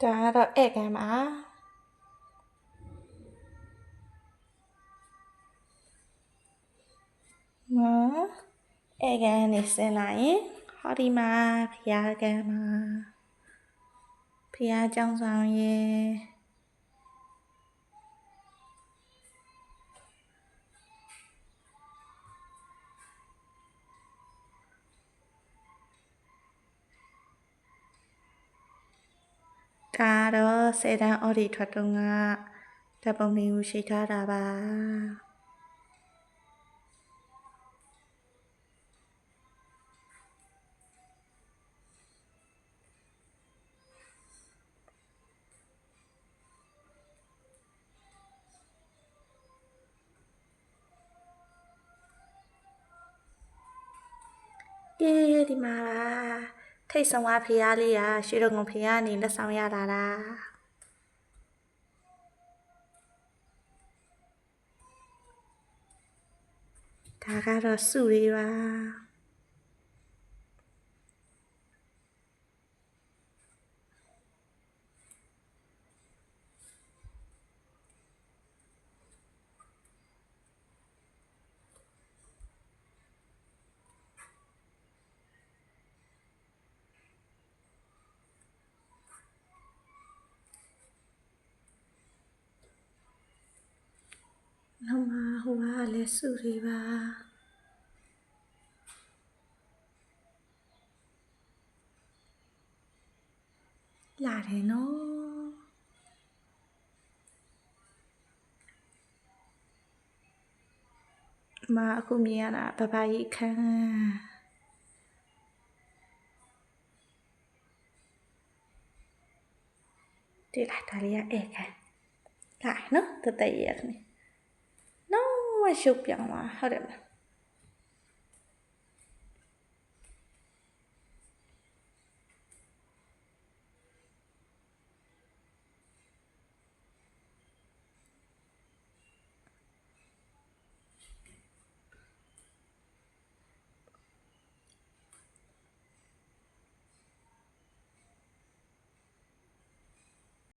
ဒါကတော့ဧကန်ပါနော်ဧကန်နေဆင်းလာရင်ဟောဒီမှာဖျားကန်မှာဖျားကျောင်းဆောင်ရဲ့ဒါတော့ဆယ်တန်းအော်ဒီထွက်တော့ကဓာတ်ပုံတွေကိုရှိထားတာပါဒီမှာထိတ်ဆုံးဝဖျားလေးอ่ะရွှေတော်ကုန်ဖျားနေလက်ဆောင်ရလာတာဒါကတော့စုလေးပါနောက်မှာဟိုကလည်းစုလေးပါလာတယ်နော်မအခုမြင်ရတာပပကြီးခန်းဒီလာဒါလေးကဧကန်လာနော်တတရရခနေနော်ရှုပ်ပြောင်းသွားဟုတ်တယ်မလား